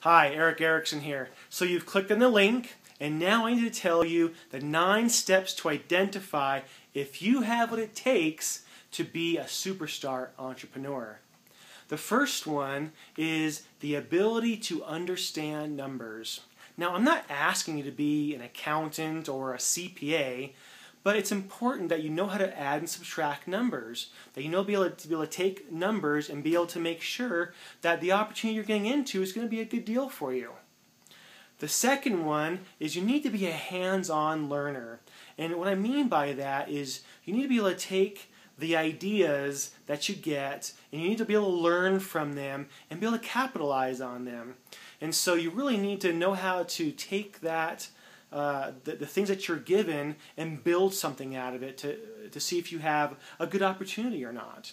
Hi, Erickson here. So you've clicked on the link, and now I need to tell you the 9 steps to identify if you have what it takes to be a superstar entrepreneur. The first one is the ability to understand numbers. Now, I'm not asking you to be an accountant or a CPA, but it's important that you know how to add and subtract numbers, that you know be able to take numbers and be able to make sure that the opportunity you're getting into is going to be a good deal for you. The second one is you need to be a hands-on learner. And what I mean by that is you need to be able to take the ideas that you get and you need to be able to learn from them and be able to capitalize on them. And so you really need to know how to take that the things that you're given and build something out of it to see if you have a good opportunity or not.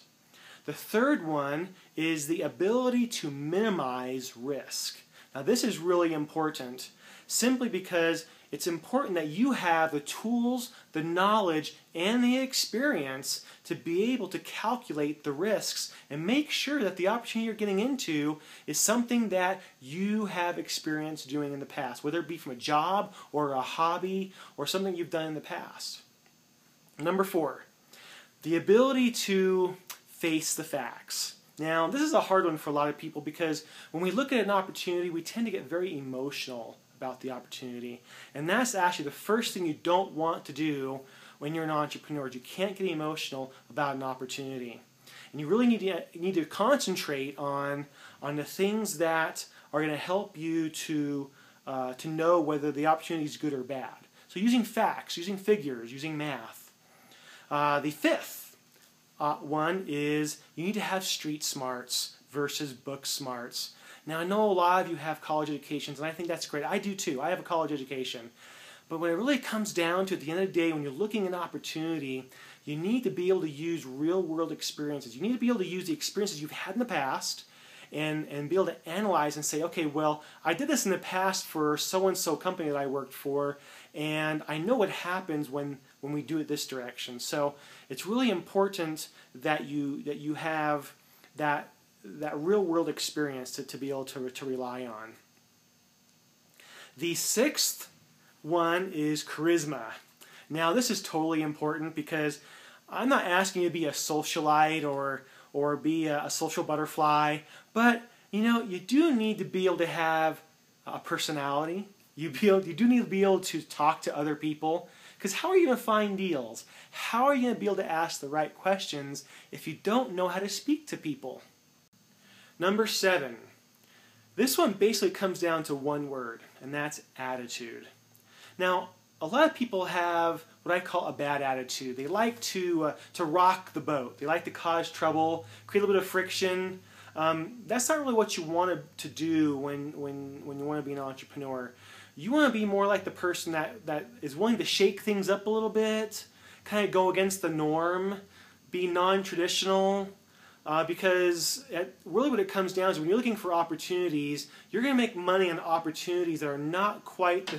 The third one is the ability to minimize risk. Now this is really important simply because it's important that you have the tools, the knowledge, and the experience to be able to calculate the risks and make sure that the opportunity you're getting into is something that you have experience doing in the past, whether it be from a job or a hobby or something you've done in the past. Number 4, the ability to face the facts. Now, this is a hard one for a lot of people because when we look at an opportunity, we tend to get very emotional about the opportunity. And that's actually the first thing you don't want to do when you're an entrepreneur. You can't get emotional about an opportunity. And you really need to concentrate on the things that are going to help you to know whether the opportunity is good or bad. So using facts, using figures, using math. The fifth one is you need to have street smarts versus book smarts. Now, I know a lot of you have college educations, and I think that's great. I do too. I have a college education. But when it really comes down to, at the end of the day, when you're looking at an opportunity, you need to be able to use real-world experiences. You need to be able to use the experiences you've had in the past and be able to analyze and say, okay, well, I did this in the past for so-and-so company that I worked for, and I know what happens when we do it this direction. So it's really important that you have that real-world experience to be able to rely on. The sixth one is charisma. Now, this is totally important because I'm not asking you to be a socialite or be a social butterfly, but you do need to be able to have a personality. You do need to be able to talk to other people, because how are you going to find deals? How are you going to be able to ask the right questions if you don't know how to speak to people? Number 7. This one basically comes down to one word, and that's attitude. Now, a lot of people have what I call a bad attitude. They like to rock the boat. They like to cause trouble, create a little bit of friction. That's not really what you want to do when you want to be an entrepreneur. You want to be more like the person that is willing to shake things up a little bit, kind of go against the norm, be non-traditional. Because really what it comes down to, when you're looking for opportunities, you're going to make money on opportunities that are not quite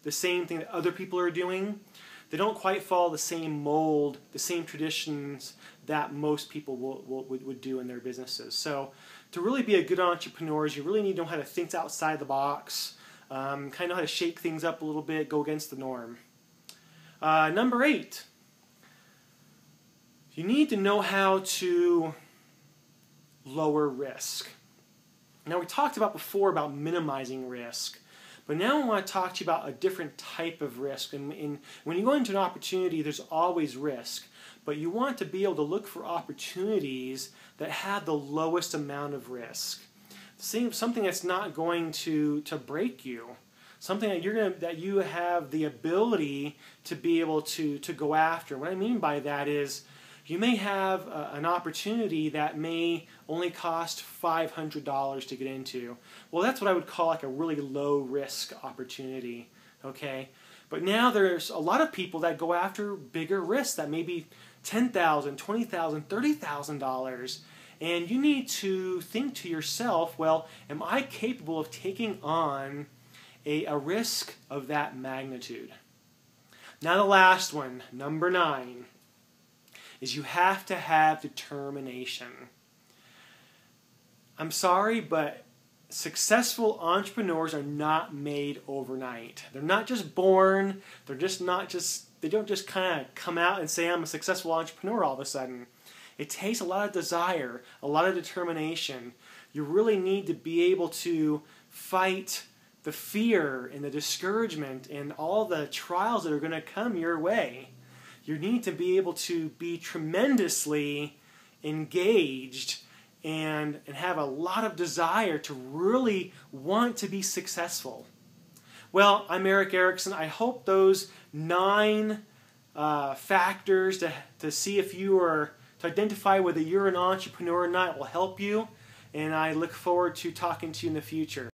the same thing that other people are doing. They don't quite follow the same mold, the same traditions that most people would do in their businesses. So to really be a good entrepreneur, you really need to know how to think outside the box, kind of know how to shake things up a little bit, go against the norm. Number 8, you need to know how to lower risk. Now, we talked about before about minimizing risk, but now I want to talk to you about a different type of risk. And when you go into an opportunity, there's always risk, but you want to be able to look for opportunities that have the lowest amount of risk. Something that's not going to break you, something that you have the ability to be able to go after. What I mean by that is, you may have an opportunity that may only cost $500 to get into. Well, that's what I would call like a really low-risk opportunity, okay? But now there's a lot of people that go after bigger risks that may be $10,000, $20,000, $30,000. And you need to think to yourself, well, am I capable of taking on a risk of that magnitude? Now the last one, number 9. Is you have to have determination. I'm sorry, but successful entrepreneurs are not made overnight. They're not just born. They're just not just, they don't just kind of come out and say, I'm a successful entrepreneur all of a sudden. It takes a lot of desire, a lot of determination. You really need to be able to fight the fear and the discouragement and all the trials that are going to come your way. You need to be able to be tremendously engaged and have a lot of desire to really want to be successful. Well, I'm Eric Erickson. I hope those 9 factors to see if you are, to identify whether you're an entrepreneur or not will help you. And I look forward to talking to you in the future.